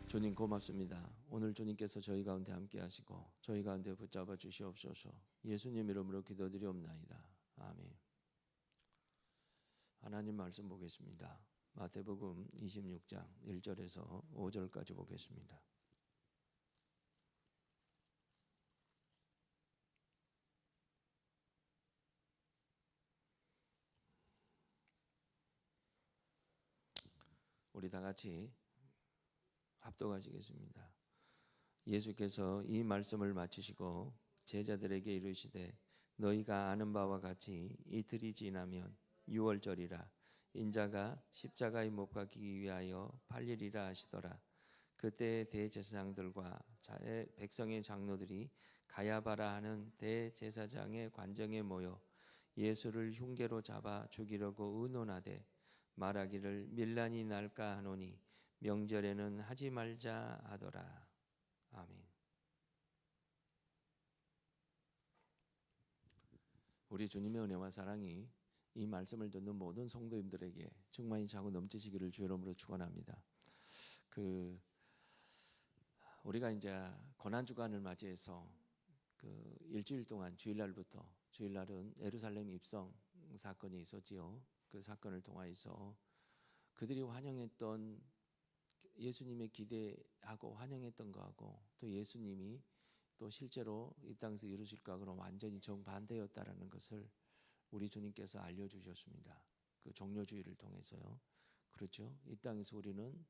주님 고맙습니다. 오늘 주님께서 저희 가운데 함께 하시고 저희 가운데 붙잡아 주시옵소서. 예수님 이름으로 기도드리옵나이다. 아멘. 하나님 말씀 보겠습니다. 마태복음 26장 1절에서 5절까지 보겠습니다. 우리 다 같이 합독하시겠습니다. 예수께서 이 말씀을 마치시고 제자들에게 이르시되 너희가 아는 바와 같이 이틀이 지나면 유월절이라 인자가 십자가에 못 박히기 위하여 팔리리라 하시더라. 그때 대제사장들과 백성의 장로들이 가야바라 하는 대제사장의 관정에 모여 예수를 흉계로 잡아 죽이려고 의논하되 말하기를 밀란이 날까 하노니 명절에는 하지 말자 하더라. 아멘. 우리 주님의 은혜와 사랑이 이 말씀을 듣는 모든 성도님들에게 충만히 차고 넘치시기를 주의 이름으로 축원합니다. 우리가 이제 고난 주간을 맞이해서 일주일 동안 주일날은 예루살렘 입성 사건이 있었지요. 그 사건을 통하여서 그들이 환영했던 예수님의 기대하고 환영했던 거하고 또 예수님이 또 실제로 이 땅에서 이루실 거하고는 완전히 정반대였다라는 것을 우리 주님께서 알려주셨습니다. 그 종료주의를 통해서요. 그렇죠. 이 땅에서 우리는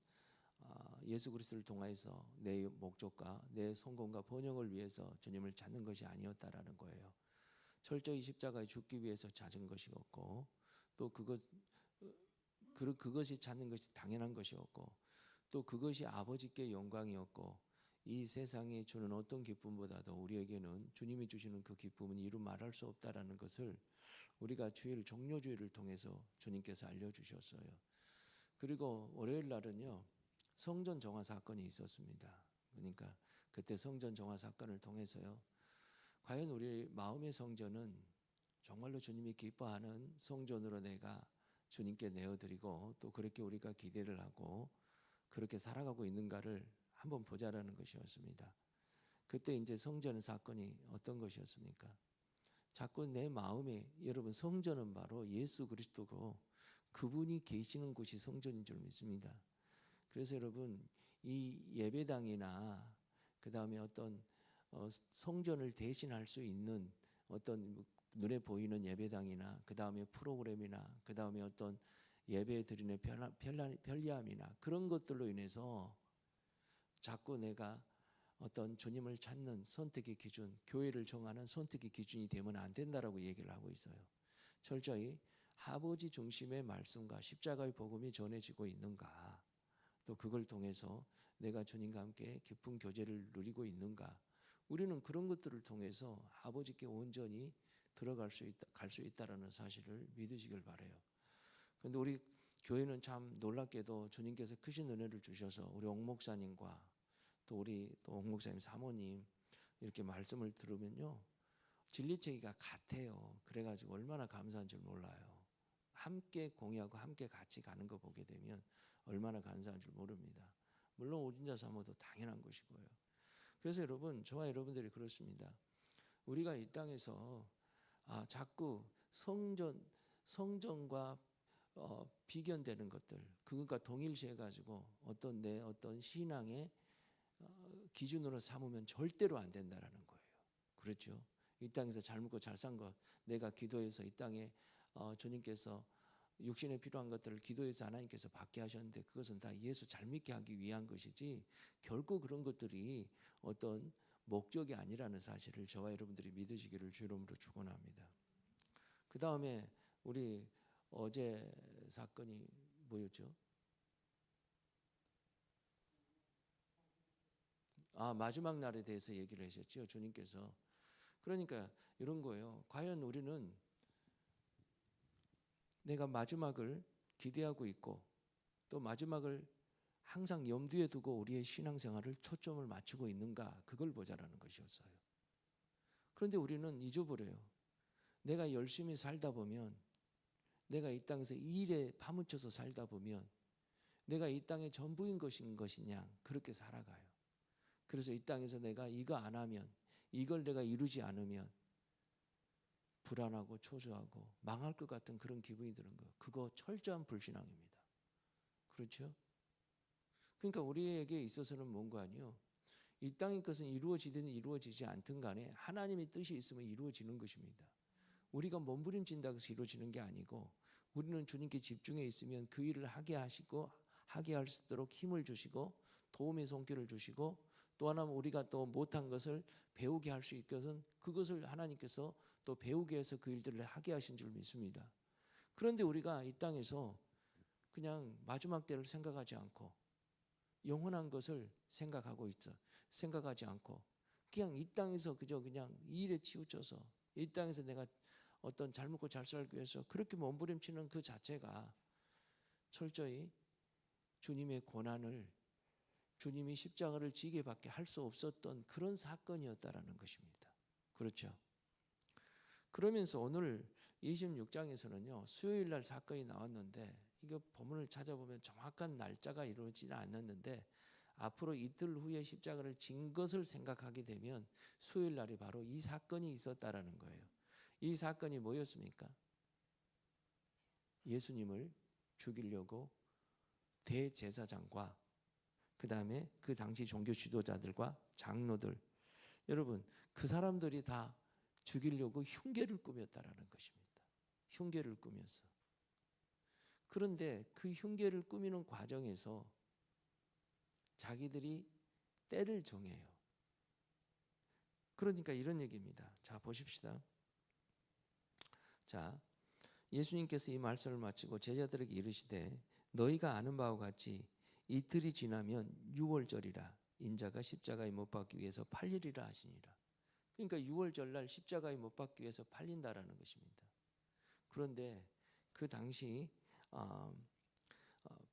예수 그리스도를 통해서 내 목적과 내 성공과 번영을 위해서 주님을 찾는 것이 아니었다라는 거예요. 철저히 십자가에 죽기 위해서 찾은 것이었고 또 그것이 찾는 것이 당연한 것이었고 또 그것이 아버지께 영광이었고 이 세상에 주는 어떤 기쁨보다도 우리에게는 주님이 주시는 그 기쁨은 이루 말할 수 없다라는 것을 우리가 주일 종료주의를 통해서 주님께서 알려주셨어요. 그리고 월요일 날은요 성전 정화 사건이 있었습니다. 그러니까 그때 성전 정화 사건을 통해서요 과연 우리 마음의 성전은 정말로 주님이 기뻐하는 성전으로 내가 주님께 내어드리고 또 그렇게 우리가 기대를 하고 그렇게 살아가고 있는가를 한번 보자라는 것이었습니다. 그때 이제 성전 사건이 어떤 것이었습니까? 자꾸 내 마음에 여러분 성전은 바로 예수 그리스도고 그분이 계시는 곳이 성전인 줄 믿습니다. 그래서 여러분 이 예배당이나 그 다음에 어떤 성전을 대신할 수 있는 어떤 눈에 보이는 예배당이나 그 다음에 프로그램이나 그 다음에 어떤 예배 드리는 편리함이나 그런 것들로 인해서 자꾸 내가 어떤 주님을 찾는 선택의 기준, 교회를 정하는 선택의 기준이 되면 안 된다라고 얘기를 하고 있어요. 철저히 아버지 중심의 말씀과 십자가의 복음이 전해지고 있는가, 또 그걸 통해서 내가 주님과 함께 깊은 교제를 누리고 있는가, 우리는 그런 것들을 통해서 아버지께 온전히 들어갈 수 있다, 갈 수 있다라는 사실을 믿으시길 바라요. 그런데 우리 교회는 참 놀랍게도 주님께서 크신 은혜를 주셔서 우리 옥 목사님과 또 우리 옥 목사님 사모님 이렇게 말씀을 들으면요 진리체계가 같아요. 그래가지고 얼마나 감사한 줄 몰라요. 함께 공유하고 함께 같이 가는 거 보게 되면 얼마나 감사한 줄 모릅니다. 물론 오진자 사모도 당연한 것이고요. 그래서 여러분 저와 여러분들이 그렇습니다. 우리가 이 땅에서 자꾸 성전과 비견되는 것들 그것과 동일시해 가지고 내 어떤 신앙의 기준으로 삼으면 절대로 안 된다라는 거예요. 그렇죠? 이 땅에서 잘 먹고 잘 산 것 내가 기도해서 이 땅에 주님께서 육신에 필요한 것들을 기도해서 하나님께서 받게 하셨는데 그것은 다 예수 잘 믿게 하기 위한 것이지 결코 그런 것들이 어떤 목적이 아니라는 사실을 저와 여러분들이 믿으시기를 주 이름으로 축원합니다. 그 다음에 우리 어제 사건이 뭐였죠? 마지막 날에 대해서 얘기를 하셨죠. 주님께서. 그러니까 이런 거예요. 과연 우리는 내가 마지막을 기대하고 있고 또 마지막을 항상 염두에 두고 우리의 신앙생활을 초점을 맞추고 있는가 그걸 보자라는 것이었어요. 그런데 우리는 잊어버려요. 내가 열심히 살다 보면 내가 이 땅에서 일에 파묻혀서 살다 보면 내가 이 땅의 전부인 것이냐 그렇게 살아가요. 그래서 이 땅에서 내가 이거 안 하면, 이걸 내가 이루지 않으면 불안하고 초조하고 망할 것 같은 그런 기분이 드는 거예요. 그거 철저한 불신앙입니다. 그렇죠? 그러니까 우리에게 있어서는 뭔가 아니요, 이 땅의 것은 이루어지든 이루어지지 않든 간에 하나님의 뜻이 있으면 이루어지는 것입니다. 우리가 몸부림친다고 해서 이루어지는 게 아니고, 우리는 주님께 집중해 있으면 그 일을 하게 하시고 하게 할 수 있도록 힘을 주시고 도움의 손길을 주시고, 또 하나는 우리가 또 못한 것을 배우게 할 수 있거든 그것을 하나님께서 또 배우게 해서 그 일들을 하게 하신 줄 믿습니다. 그런데 우리가 이 땅에서 그냥 마지막 때를 생각하지 않고 영원한 것을 생각하고 있죠. 생각하지 않고 그냥 이 땅에서 그냥 이 일에 치우쳐서 이 땅에서 내가 어떤 잘 먹고 잘 살기 위해서 그렇게 몸부림치는 그 자체가 철저히 주님의 고난을, 주님이 십자가를 지게밖에 할 수 없었던 그런 사건이었다라는 것입니다. 그렇죠? 그러면서 오늘 26장에서는요, 수요일 날 사건이 나왔는데, 이거 본문을 찾아보면 정확한 날짜가 이루어지지 않았는데 앞으로 이틀 후에 십자가를 진 것을 생각하게 되면 수요일 날이 바로 이 사건이 있었다라는 거예요. 이 사건이 뭐였습니까? 예수님을 죽이려고 대제사장과 그 다음에 그 당시 종교 지도자들과 장로들, 여러분 그 사람들이 다 죽이려고 흉계를 꾸몄다라는 것입니다. 흉계를 꾸몄어. 그런데 그 흉계를 꾸미는 과정에서 자기들이 때를 정해요. 그러니까 이런 얘기입니다. 자, 보십시다. 자, 예수님께서 이 말씀을 마치고 제자들에게 이르시되 너희가 아는 바와 같이 이틀이 지나면 유월절이라 인자가 십자가에 못 박기 위해서 팔리리라 하시니라. 그러니까 유월절 날 십자가에 못 박기 위해서 팔린다라는 것입니다. 그런데 그 당시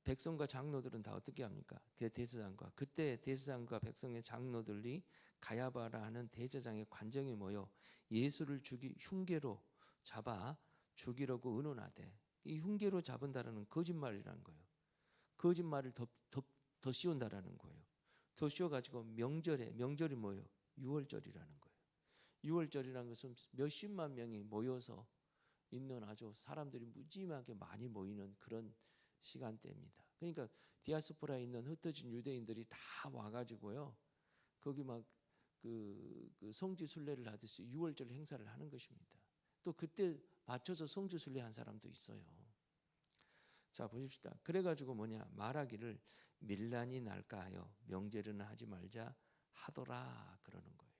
백성과 장로들은 다 어떻게 합니까? 대제사장과, 그때 대제사장과 백성의 장로들이 가야바라 하는 대제사장의 관정에 모여 예수를 흉계로 잡아 죽이려고 의논하되, 이 흉계로 잡은다라는 거짓말이라는 거예요. 거짓말을 더 씌운다라는 거예요. 더 씌워가지고 명절이 뭐예요? 유월절이라는 거예요. 유월절이라는 것은 몇십만 명이 모여서 있는 아주 사람들이 무지하게 많이 모이는 그런 시간대입니다. 그러니까 디아스포라에 있는 흩어진 유대인들이 다 와가지고요, 거기 막 그 성지 순례를 하듯이 유월절 행사를 하는 것입니다. 또 그때 맞춰서 성지 순례한 사람도 있어요. 자, 보십시다. 그래가지고 말하기를 밀란이 날까 하여 명제를 하지 말자 하더라 그러는 거예요.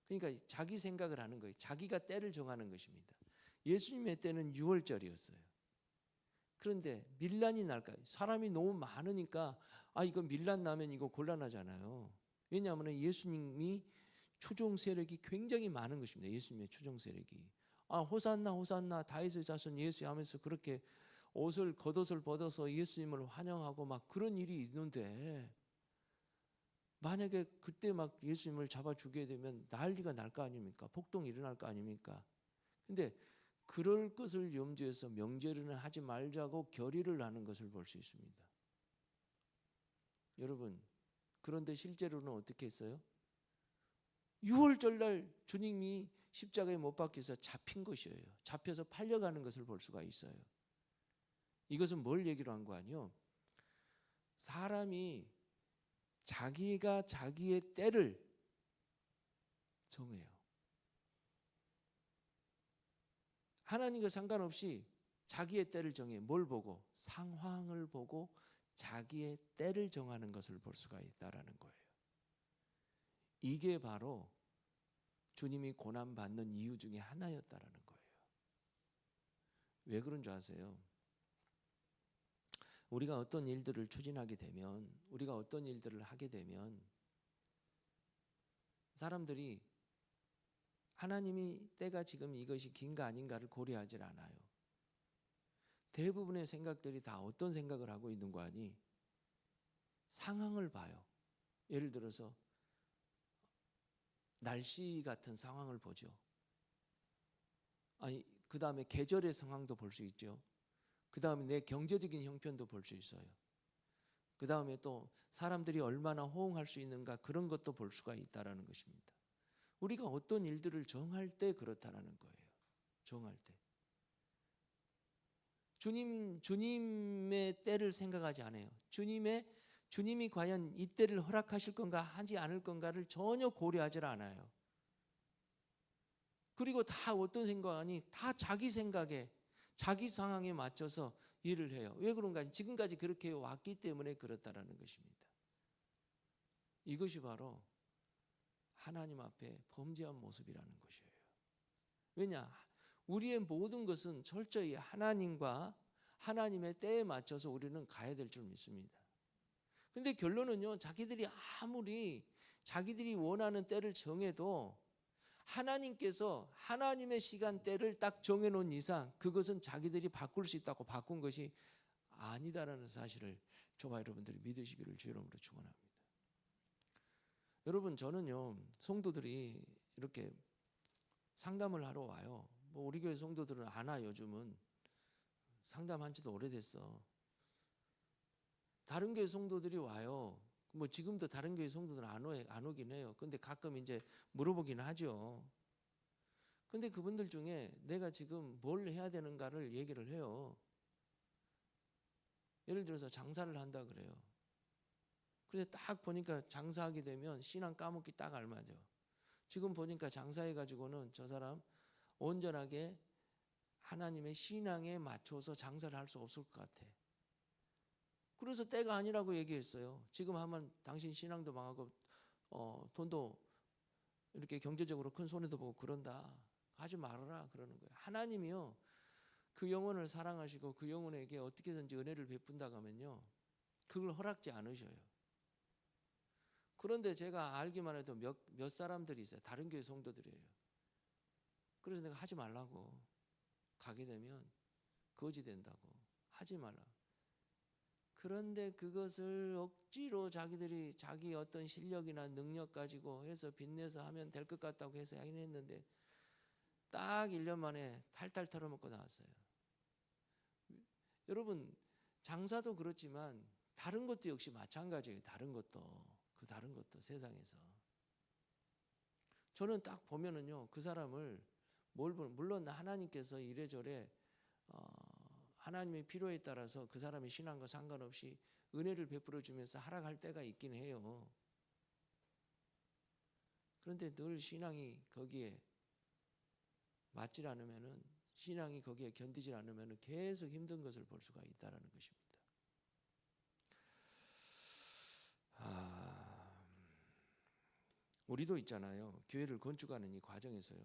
그러니까 자기 생각을 하는 거예요. 자기가 때를 정하는 것입니다. 예수님의 때는 유월절이었어요. 그런데 밀란이 날까? 사람이 너무 많으니까 이거 밀란 나면 이거 곤란하잖아요. 왜냐하면 예수님이 추종 세력이 굉장히 많은 것입니다. 예수님의 추종 세력이 호산나 호산나 다윗의 자손 예수 하면서 그렇게 겉옷을 벗어서 예수님을 환영하고 막 그런 일이 있는데, 만약에 그때 막 예수님을 잡아 죽게 되면 난리가 날 거 아닙니까? 폭동이 일어날 거 아닙니까? 근데 그럴 것을 염두해서 명제를 하지 말자고 결의를 하는 것을 볼 수 있습니다. 여러분, 그런데 실제로는 어떻게 했어요? 유월절날 주님이 십자가에 못 박혀서 잡힌 것이에요. 잡혀서 팔려가는 것을 볼 수가 있어요. 이것은 뭘 얘기로 한 거 아니요? 사람이 자기가 자기의 때를 정해요. 하나님과 상관없이 자기의 때를 정해. 뭘 보고? 상황을 보고 자기의 때를 정하는 것을 볼 수가 있다라는 거예요. 이게 바로 주님이 고난받는 이유 중에 하나였다라는 거예요. 왜 그런 줄 아세요? 우리가 어떤 일들을 추진하게 되면, 우리가 어떤 일들을 하게 되면 사람들이 하나님이 때가 지금 이것이 긴가 아닌가를 고려하지 않아요. 대부분의 생각들이 다 어떤 생각을 하고 있는 거 아니? 상황을 봐요. 예를 들어서 날씨 같은 상황을 보죠. 그 다음에 계절의 상황도 볼 수 있죠. 그 다음에 내 경제적인 형편도 볼 수 있어요. 그 다음에 또 사람들이 얼마나 호응할 수 있는가 그런 것도 볼 수가 있다라는 것입니다. 우리가 어떤 일들을 정할 때 그렇다라는 거예요. 정할 때. 주님의 때를 생각하지 않아요. 주님이 과연 이 때를 허락하실 건가 하지 않을 건가를 전혀 고려하지 않아요. 그리고 다 어떤 생각하니 다 자기 생각에 자기 상황에 맞춰서 일을 해요. 왜 그런가? 지금까지 그렇게 왔기 때문에 그렇다라는 것입니다. 이것이 바로 하나님 앞에 범죄한 모습이라는 것이에요. 왜냐? 우리의 모든 것은 철저히 하나님과 하나님의 때에 맞춰서 우리는 가야 될 줄 믿습니다. 근데 결론은요, 자기들이 아무리 자기들이 원하는 때를 정해도 하나님께서 하나님의 시간대를 딱 정해놓은 이상 그것은 자기들이 바꿀 수 있다고 바꾼 것이 아니다라는 사실을 저와 여러분들이 믿으시기를 주 이름으로 축원합니다. 여러분, 저는요, 성도들이 이렇게 상담을 하러 와요. 뭐 우리 교회 성도들은 안 와. 요즘은 상담한 지도 오래됐어. 다른 교회 성도들이 와요. 뭐 지금도 다른 교회 성도들은 안 오긴 해요. 근데 가끔 이제 물어보긴 하죠. 근데 그분들 중에 내가 지금 뭘 해야 되는가를 얘기를 해요. 예를 들어서 장사를 한다 그래요. 근데 딱 보니까 장사하게 되면 신앙 까먹기 딱 알맞아. 지금 보니까 장사해가지고는 저 사람 온전하게 하나님의 신앙에 맞춰서 장사를 할 수 없을 것 같아. 그래서 때가 아니라고 얘기했어요. 지금 하면 당신 신앙도 망하고 돈도 이렇게 경제적으로 큰 손해도 보고 그런다. 하지 말아라 그러는 거예요. 하나님이요, 그 영혼을 사랑하시고 그 영혼에게 어떻게든지 은혜를 베푼다고 하면요, 그걸 허락지 않으셔요. 그런데 제가 알기만 해도 몇 사람들이 있어요. 다른 교회 성도들이에요. 그래서 내가 하지 말라고, 가게 되면 거지 된다고, 하지 말라. 그런데 그것을 억지로 자기들이 자기 어떤 실력이나 능력 가지고 해서 빚내서 하면 될 것 같다고 해서 하긴 했는데 딱 1년 만에 탈탈 털어먹고 나왔어요. 여러분, 장사도 그렇지만 다른 것도 역시 마찬가지예요. 다른 것도 세상에서. 저는 딱 보면은요, 그 사람을 물론 하나님께서 이래저래 하나님의 필요에 따라서 그 사람의 신앙과 상관없이 은혜를 베풀어 주면서 하락할 때가 있긴 해요. 그런데 늘 신앙이 거기에 맞질 않으면은, 신앙이 거기에 견디질 않으면은 계속 힘든 것을 볼 수가 있다라는 것입니다. 우리도 있잖아요. 교회를 건축하는 이 과정에서요.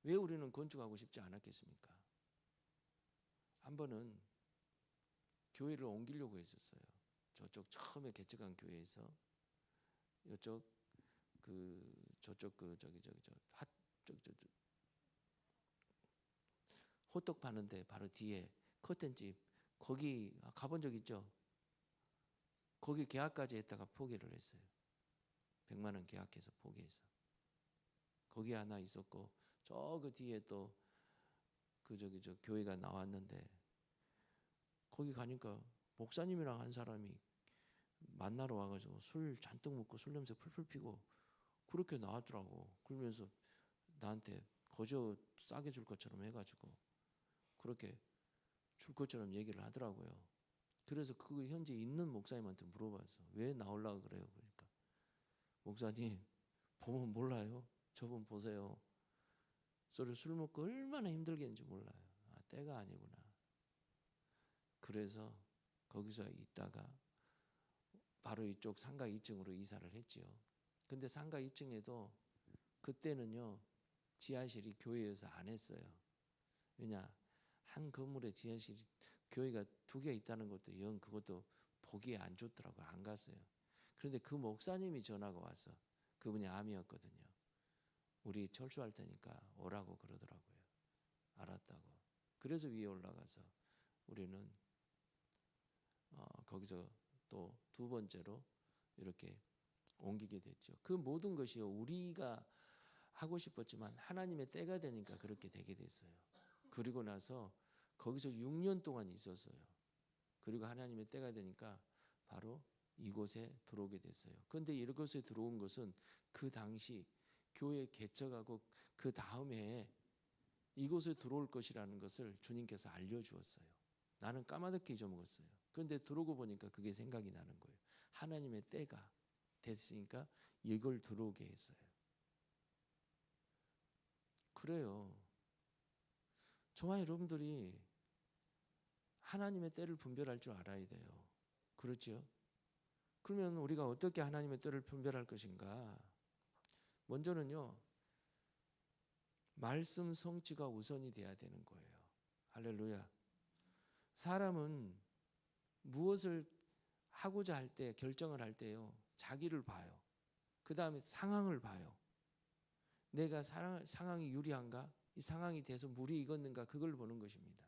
왜 우리는 건축하고 싶지 않았겠습니까? 한 번은 교회를 옮기려고 했었어요. 저쪽 처음에 개척한 교회에서 호떡 파는데 바로 뒤에 커튼집, 거기 가본 적 있죠? 거기 계약까지 했다가 포기를 했어요. 100만 원 계약해서 포기해서. 거기 하나 있었고 저 그 뒤에 또 저 교회가 나왔는데 거기 가니까 목사님이랑 한 사람이 만나러 와가지고 술 잔뜩 먹고 술 냄새 풀풀 피고 그렇게 나왔더라고. 그러면서 나한테 거저 싸게 줄 것처럼 해가지고 그렇게 줄 것처럼 얘기를 하더라고요. 그래서 그 현재 있는 목사님한테 물어봤어. 왜 나오려고 그래요? 그러니까 목사님 보면 몰라요. 저분 보세요. 술 먹고 얼마나 힘들게 했는지 몰라요. 때가 아니구나. 그래서 거기서 있다가 바로 이쪽 상가 2층으로 이사를 했지요. 근데 상가 2층에도 그때는요, 지하실이 교회에서 안 했어요. 왜냐, 한 건물에 지하실이 교회가 2개 있다는 것도 그것도 보기에 안 좋더라고요. 안 갔어요. 그런데 그 목사님이 전화가 와서, 그분이 암이었거든요. 우리 철수할 테니까 오라고 그러더라고요. 알았다고. 그래서 위에 올라가서 우리는 거기서 또 2번째로 이렇게 옮기게 됐죠. 그 모든 것이요, 우리가 하고 싶었지만 하나님의 때가 되니까 그렇게 되게 됐어요. 그리고 나서 거기서 6년 동안 있었어요. 그리고 하나님의 때가 되니까 바로 이곳에 들어오게 됐어요. 그런데 이곳에 들어온 것은 그 당시 교회 개척하고 그 다음 해에 이곳에 들어올 것이라는 것을 주님께서 알려주었어요. 나는 까마득히 잊어먹었어요. 그런데 들어오고 보니까 그게 생각이 나는 거예요. 하나님의 때가 됐으니까 이걸 들어오게 했어요. 그래요. 저와 여러분들이 하나님의 때를 분별할 줄 알아야 돼요. 그렇죠? 그러면 우리가 어떻게 하나님의 때를 분별할 것인가? 먼저는요, 말씀 성취가 우선이 돼야 되는 거예요. 할렐루야. 사람은 무엇을 하고자 할 때, 결정을 할 때요, 자기를 봐요. 그 다음에 상황을 봐요. 내가 상황이 유리한가? 이 상황이 돼서 물이 익었는가? 그걸 보는 것입니다.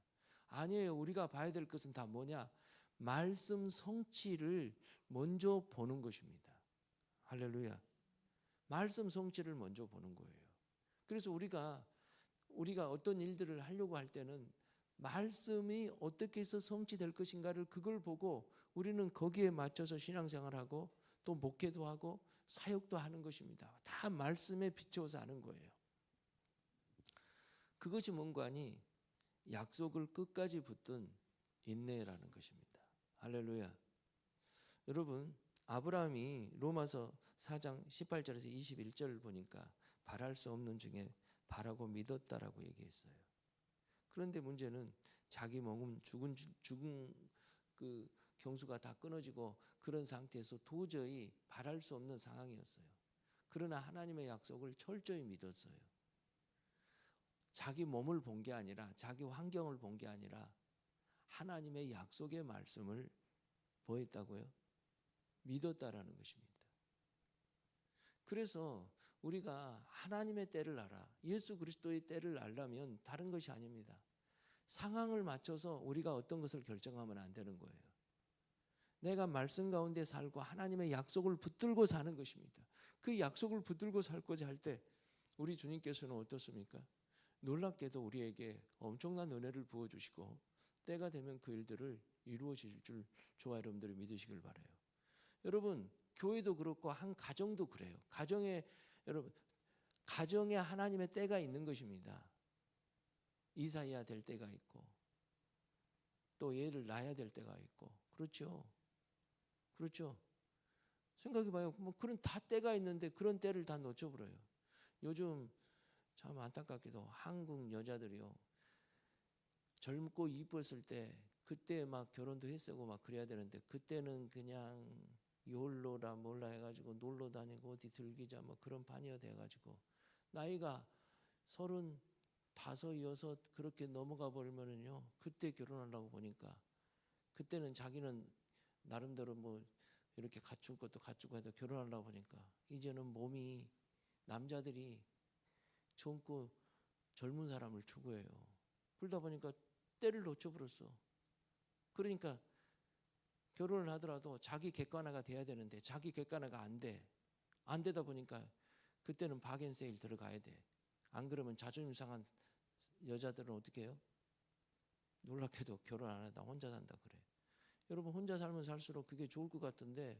아니에요. 우리가 봐야 될 것은 다 뭐냐? 말씀 성취를 먼저 보는 것입니다. 할렐루야. 말씀 성취를 먼저 보는 거예요. 그래서 우리가 어떤 일들을 하려고 할 때는 말씀이 어떻게 해서 성취될 것인가를 그걸 보고 우리는 거기에 맞춰서 신앙생활하고 또 목회도 하고 사역도 하는 것입니다. 다 말씀에 비추어서 하는 거예요. 그것이 뭔가니 약속을 끝까지 붙든 인내라는 것입니다. 할렐루야. 여러분, 아브라함이 로마서 4장 18절에서 21절을 보니까 바랄 수 없는 중에 바라고 믿었다라고 얘기했어요. 그런데 문제는 자기 몸은 죽은 그 경수가 다 끊어지고 그런 상태에서 도저히 바랄 수 없는 상황이었어요. 그러나 하나님의 약속을 철저히 믿었어요. 자기 몸을 본 게 아니라 자기 환경을 본 게 아니라 하나님의 약속의 말씀을 보였다고요? 믿었다라는 것입니다. 그래서 우리가 하나님의 때를 알아, 예수 그리스도의 때를 알려면 다른 것이 아닙니다. 상황을 맞춰서 우리가 어떤 것을 결정하면 안 되는 거예요. 내가 말씀 가운데 살고 하나님의 약속을 붙들고 사는 것입니다. 그 약속을 붙들고 살고자 할 때 우리 주님께서는 어떻습니까? 놀랍게도 우리에게 엄청난 은혜를 부어주시고 때가 되면 그 일들을 이루어질 줄 저와 여러분들이 믿으시길 바라요. 여러분, 교회도 그렇고 한 가정도 그래요. 여러분, 가정에 하나님의 때가 있는 것입니다. 이사해야 될 때가 있고 또 애를 낳아야 될 때가 있고, 그렇죠? 그렇죠? 생각해봐요. 뭐 그런 다 때가 있는데 그런 때를 다 놓쳐버려요. 요즘 참 안타깝게도 한국 여자들이요, 젊고 이뻤을 때 그때 막 결혼도 했고 막 그래야 되는데 그때는 그냥 욜로라 몰라 해가지고 놀러 다니고 어디 들기자 뭐 그런 반이어 돼가지고 나이가 35, 6 그렇게 넘어가 버리면은요, 그때 결혼하려고 보니까 그때는 자기는 나름대로 뭐 이렇게 갖출 것도 갖추고 해도 결혼하려고 보니까 이제는 몸이, 남자들이 젊고 젊은 사람을 추구해요. 그러다 보니까 때를 놓쳐버렸어. 그러니까 결혼을 하더라도 자기 객관화가 돼야 되는데 자기 객관화가 안 돼. 안 되다 보니까 그때는 박앤세일 들어가야 돼. 안 그러면 자존심 상한 여자들은 어떻게 해요? 놀랍게도 결혼 안 하다 혼자 산다 그래. 여러분, 혼자 살면 살수록 그게 좋을 것 같은데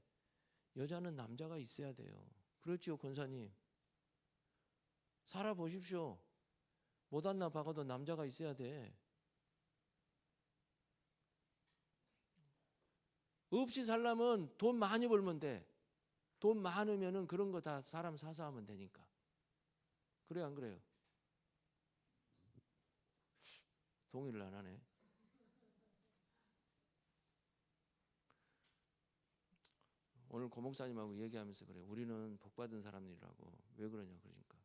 여자는 남자가 있어야 돼요. 그렇지요, 권사님? 살아보십시오. 못한나 박아도 남자가 있어야 돼. 없이 살려면 돈 많이 벌면 돼. 돈 많으면은 그런 거 다 사람 사서 하면 되니까. 그래요, 안 그래요? 동의를 안 하네. 오늘 고목사님하고 얘기하면서 그래요. 우리는 복받은 사람들이라고. 왜 그러냐 그러니까.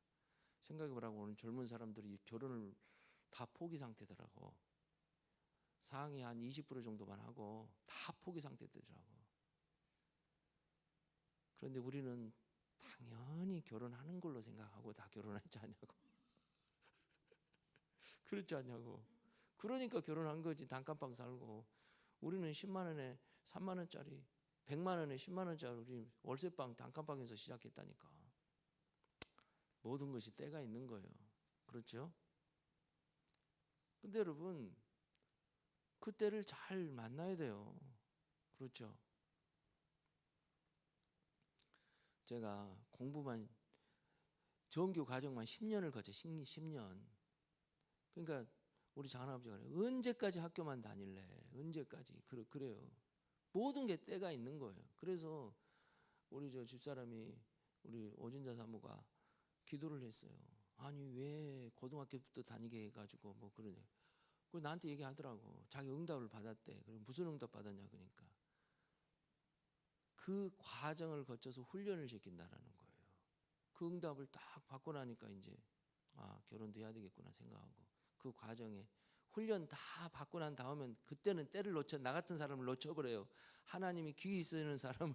생각해보라고, 오늘 젊은 사람들이 결혼을 다 포기 상태더라고. 상위 한 20% 정도만 하고 다 포기 상태더라고. 그런데 우리는 당연히 결혼하는 걸로 생각하고 다 결혼하지 않냐고. 그렇지 않냐고. 그러니까 결혼한 거지. 단칸방 살고. 우리는 10만 원에 3만 원짜리, 100만 원에 10만 원짜리 우리 월세방 단칸방에서 시작했다니까. 모든 것이 때가 있는 거예요. 그렇죠? 근데 여러분, 그 때를 잘 만나야 돼요. 그렇죠? 제가 공부만 정규 과정만 10년을 거쳐 10년. 그러니까 우리 장할아버지가 그래요. 언제까지 학교만 다닐래? 언제까지? 그래요. 모든 게 때가 있는 거예요. 그래서 우리 저 집사람이 우리 오진자 사모가 기도를 했어요. 아니 왜 고등학교부터 다니게 해가지고 뭐 그러냐. 그 나한테 얘기하더라고. 자기 응답을 받았대. 그럼 무슨 응답 받았냐 그러니까 그 과정을 거쳐서 훈련을 시킨다라는 거예요. 그 응답을 딱 받고 나니까 이제 결혼도 해야 되겠구나 생각하고 그 과정에 훈련 다 받고 난 다음엔 그때는 때를 놓쳐 나 같은 사람을 놓쳐버려요. 하나님이 귀히 쓰는 사람을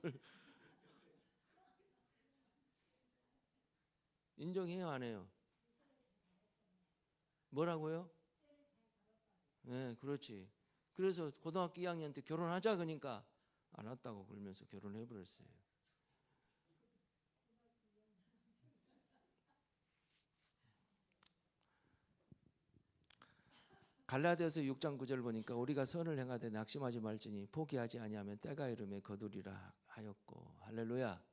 인정해요 안 해요? 뭐라고요? 네, 그렇지. 그래서 고등학교 2학년 때 결혼하자 그러니까 알았다고 그러면서 결혼해버렸어요. 갈라디아서 6장 9절 보니까 우리가 선을 행하되 낙심하지 말지니 포기하지 아니하면 때가 이르매 거두리라 하였고 할렐루야.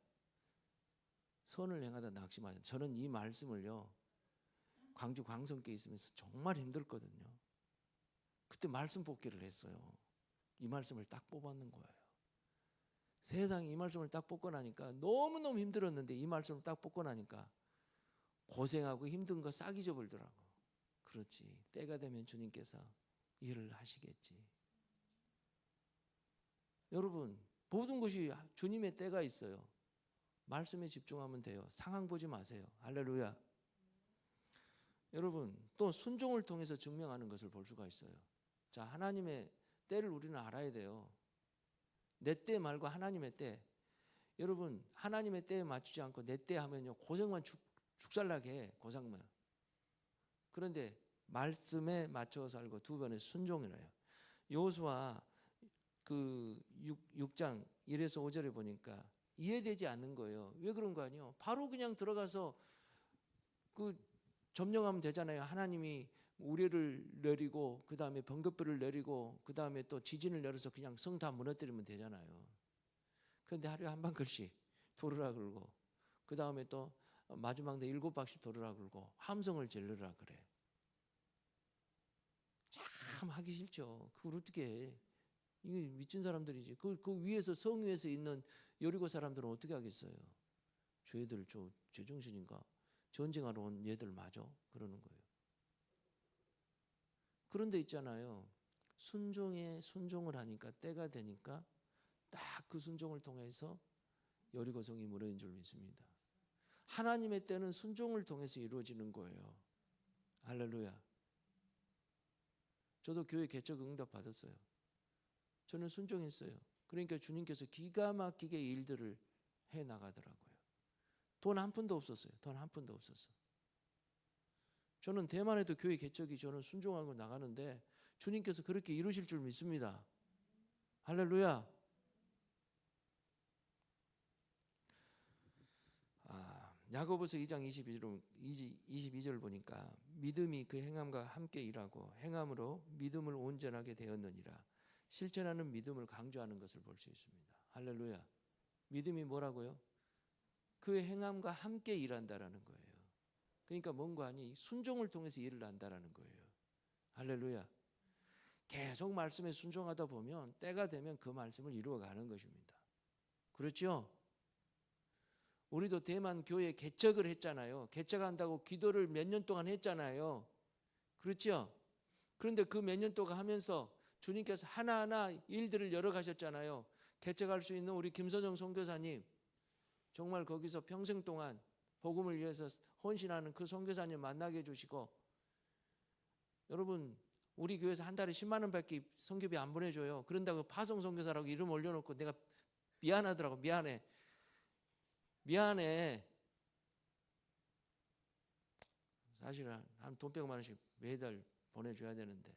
선을 행하다 낙심하지. 저는 이 말씀을요 광주 광성교회 있으면서 정말 힘들거든요. 그때 말씀 뽑기를 했어요. 이 말씀을 딱 뽑았는 거예요. 세상에 이 말씀을 딱 뽑고 나니까 너무너무 힘들었는데 이 말씀을 딱 뽑고 나니까 고생하고 힘든 거 싹 잊어버리더라고. 그렇지. 때가 되면 주님께서 일을 하시겠지. 여러분 모든 것이 주님의 때가 있어요. 말씀에 집중하면 돼요. 상황 보지 마세요. 할렐루야. 여러분 또 순종을 통해서 증명하는 것을 볼 수가 있어요. 자, 하나님의 때를 우리는 알아야 돼요. 내 때 말고 하나님의 때. 여러분 하나님의 때에 맞추지 않고 내 때 하면요 고생만 죽살나게 해. 고생만. 그런데 말씀에 맞춰 살고 두 번의 순종이래요. 여호수아 그 6장 1에서 5절에 보니까 이해되지 않는 거예요. 왜 그런 거 아니에요? 바로 그냥 들어가서 그 점령하면 되잖아요. 하나님이 우레를 내리고 그 다음에 번개불을 내리고 그 다음에 또 지진을 내려서 그냥 성 다 무너뜨리면 되잖아요. 그런데 하루에 한 방 글씩 돌으라 그러고 그 다음에 또 마지막에 7박씩 돌으라 그러고 함성을 질르라 그래. 참 하기 싫죠. 그걸 어떻게 해? 이게 미친 사람들이지. 그 위에서 성 위에서 있는 여리고 사람들은 어떻게 하겠어요? 쟤들 제정신인가? 전쟁하러 온 얘들 맞아? 그러는 거예요. 그런데 있잖아요. 순종을 하니까 때가 되니까 딱 그 순종을 통해서 여리고성이 무너진 줄 믿습니다. 하나님의 때는 순종을 통해서 이루어지는 거예요. 할렐루야. 저도 교회 개척 응답 받았어요. 저는 순종했어요. 그러니까 주님께서 기가 막히게 일들을 해 나가더라고요. 돈 한 푼도 없었어요. 돈 한 푼도 없었어. 저는 대만에도 교회 개척이 저는 순종하고 나가는데 주님께서 그렇게 이루실 줄 믿습니다. 할렐루야. 야고보서 2장 22절 보니까 믿음이 그 행함과 함께 일하고 행함으로 믿음을 온전하게 되었느니라. 실천하는 믿음을 강조하는 것을 볼 수 있습니다. 할렐루야. 믿음이 뭐라고요? 그 행함과 함께 일한다라는 거예요. 그러니까 뭔가 아니 순종을 통해서 일을 한다라는 거예요. 할렐루야. 계속 말씀에 순종하다 보면 때가 되면 그 말씀을 이루어가는 것입니다. 그렇죠? 우리도 대만 교회 개척을 했잖아요. 개척한다고 기도를 몇 년 동안 했잖아요. 그렇죠? 그런데 그 몇 년 동안 하면서 주님께서 하나하나 일들을 열어가셨잖아요. 개척할 수 있는 우리 김선정 선교사님 정말 거기서 평생 동안 복음을 위해서 헌신하는 그 선교사님 만나게 해주시고 여러분 우리 교회에서 한 달에 10만 원밖에 선교비 안 보내줘요. 그런다고 파송 선교사라고 이름 올려놓고 내가 미안하더라고. 미안해. 사실은 한 돈 100만 원씩 매달 보내줘야 되는데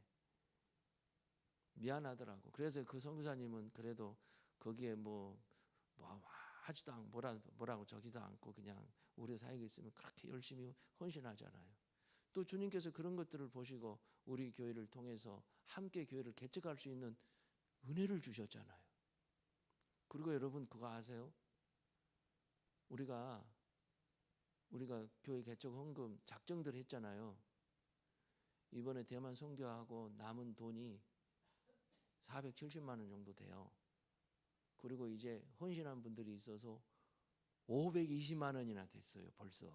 미안하더라고. 그래서 그 선교사님은 그래도 거기에 뭐 하지도 않고 뭐라고 저기도 않고 그냥 우리 사역에 있으면 그렇게 열심히 헌신하잖아요. 또 주님께서 그런 것들을 보시고 우리 교회를 통해서 함께 교회를 개척할 수 있는 은혜를 주셨잖아요. 그리고 여러분 그거 아세요? 우리가 교회 개척 헌금 작정들 했잖아요. 이번에 대만 선교하고 남은 돈이 470만 원 정도 돼요. 그리고 이제 헌신한 분들이 있어서 520만 원이나 됐어요. 벌써.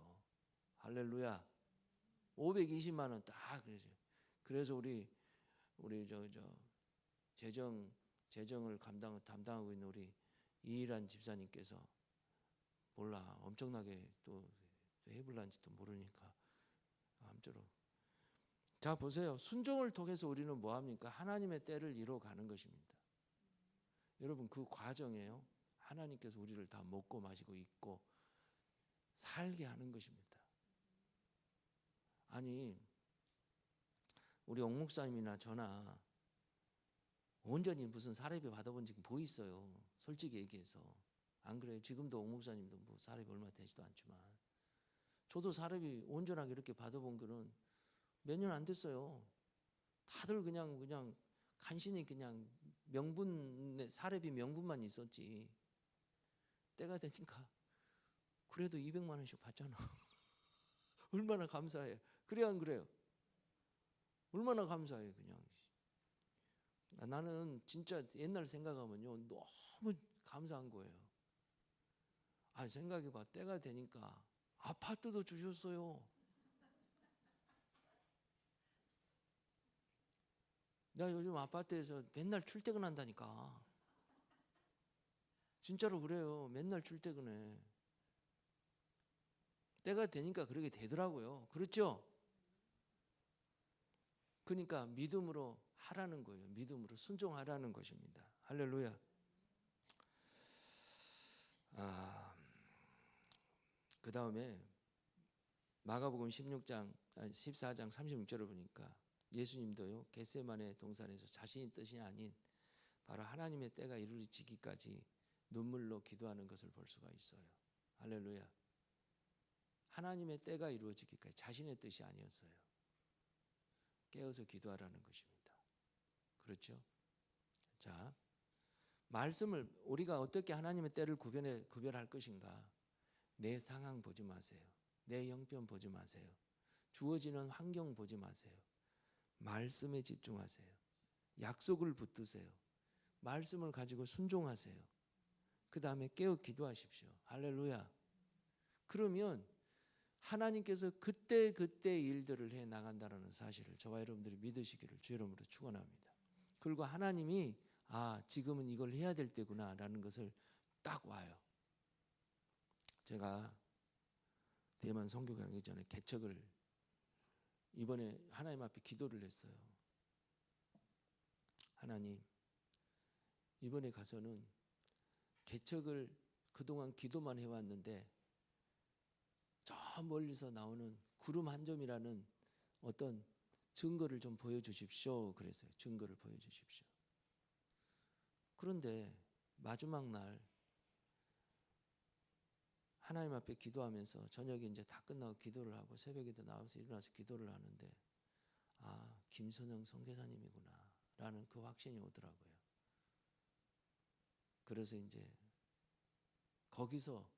할렐루야. 520만 원 딱 그러죠. 그래서 우리 재정을 담당하고 있는 우리 이일한 집사님께서 몰라 엄청나게 또 해불란지도 모르니까 아무쪼록 자 보세요. 순종을 통해서 우리는 뭐합니까? 하나님의 때를 이뤄가는 것입니다. 여러분 그 과정에요. 하나님께서 우리를 다 먹고 마시고 입고 살게 하는 것입니다. 아니 우리 옥 목사님이나 저나 온전히 무슨 사례비 받아본 적이 뭐 있어요. 솔직히 얘기해서. 안 그래요? 지금도 옥 목사님도 뭐 사례비 얼마 되지도 않지만 저도 사례비 온전하게 이렇게 받아본 거는 몇 년 안 됐어요. 다들 그냥 간신히 그냥 사례비 명분만 있었지. 때가 되니까 그래도 200만 원씩 받잖아. 얼마나 감사해. 그래야 안 그래요? 얼마나 감사해 그냥. 나는 진짜 옛날 생각하면요 너무 감사한 거예요. 생각해봐. 때가 되니까 아파트도 주셨어요. 나 요즘 아파트에서 맨날 출퇴근한다니까. 진짜로 그래요. 맨날 출퇴근해. 때가 되니까 그렇게 되더라고요. 그렇죠? 그러니까 믿음으로 하라는 거예요. 믿음으로 순종하라는 것입니다. 할렐루야. 그 다음에 마가복음 14장 36절을 보니까 예수님도요 겟세마네 동산에서 자신의 뜻이 아닌 바로 하나님의 때가 이루어지기까지 눈물로 기도하는 것을 볼 수가 있어요. 할렐루야. 하나님의 때가 이루어지기까지 자신의 뜻이 아니었어요. 깨어서 기도하라는 것입니다. 그렇죠? 자, 말씀을 우리가 어떻게 하나님의 때를 구별할 것인가? 내 상황 보지 마세요. 내 형편 보지 마세요. 주어지는 환경 보지 마세요. 말씀에 집중하세요. 약속을 붙드세요. 말씀을 가지고 순종하세요. 그 다음에 깨어 기도하십시오. 할렐루야. 그러면 하나님께서 그때 일들을 해 나간다는 사실을 저와 여러분들이 믿으시기를 주 이름으로 축원합니다. 그리고 하나님이 지금은 이걸 해야 될 때구나 라는 것을 딱 와요. 제가 대만 선교 가기 전에 개척을 이번에 하나님 앞에 기도를 했어요. 하나님, 이번에 가서는 개척을 그동안 기도만 해왔는데 저 멀리서 나오는 구름 한 점이라는 어떤 증거를 좀 보여주십시오. 그랬어요. 증거를 보여주십시오. 그런데 마지막 날 하나님 앞에 기도하면서 저녁에 이제 다 끝나고 기도를 하고 새벽에도 나와서 일어나서 기도를 하는데 김선영 선교사님이구나 라는 그 확신이 오더라고요. 그래서 이제 거기서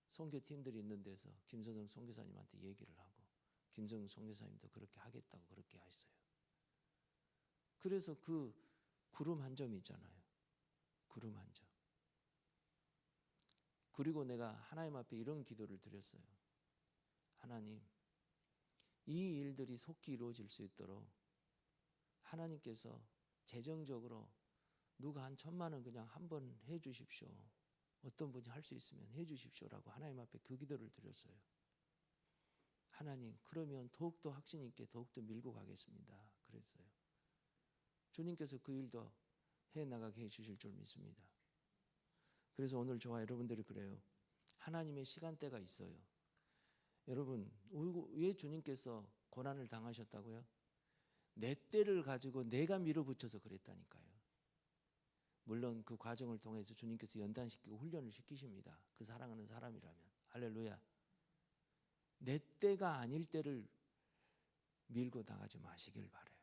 선교팀들이 있는 데서 김선영 선교사님한테 얘기를 하고 김선영 선교사님도 그렇게 하겠다고 그렇게 하셨어요. 그래서 그 구름 한 점이 있잖아요. 구름 한 점. 그리고 내가 하나님 앞에 이런 기도를 드렸어요. 하나님, 이 일들이 속히 이루어질 수 있도록 하나님께서 재정적으로 누가 한 1,000만 원 그냥 한번 해주십시오. 어떤 분이 할 수 있으면 해주십시오라고 하나님 앞에 그 기도를 드렸어요. 하나님, 그러면 더욱더 확신 있게 더욱더 밀고 가겠습니다. 그랬어요. 주님께서 그 일도 해나가게 해주실 줄 믿습니다. 그래서 오늘 저와 여러분들이 그래요. 하나님의 시간대가 있어요. 여러분, 왜 주님께서 고난을 당하셨다고요? 내 때를 가지고 내가 밀어붙여서 그랬다니까요. 물론 그 과정을 통해서 주님께서 연단시키고 훈련을 시키십니다. 그 사랑하는 사람이라면. 할렐루야. 내 때가 아닐 때를 밀고 나가지 마시길 바라요.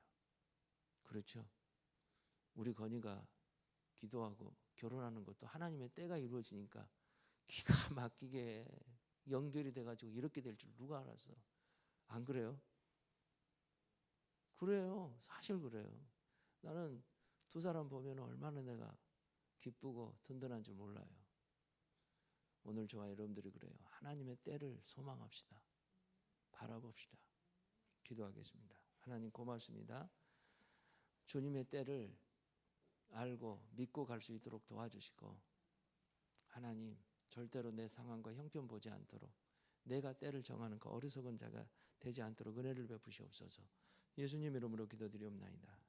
그렇죠? 우리 건이가 기도하고 결혼하는 것도 하나님의 때가 이루어지니까 기가 막히게 연결이 돼가지고 이렇게 될 줄 누가 알았어? 안 그래요? 그래요. 사실 그래요. 나는 두 사람 보면 얼마나 내가 기쁘고 든든한 줄 몰라요. 오늘 저와 여러분들이 그래요. 하나님의 때를 소망합시다. 바라봅시다. 기도하겠습니다. 하나님 고맙습니다. 주님의 때를 알고 믿고 갈 수 있도록 도와주시고, 하나님 절대로 내 상황과 형편 보지 않도록 내가 때를 정하는 그 어리석은 자가 되지 않도록 은혜를 베푸시옵소서. 예수님 이름으로 기도드리옵나이다.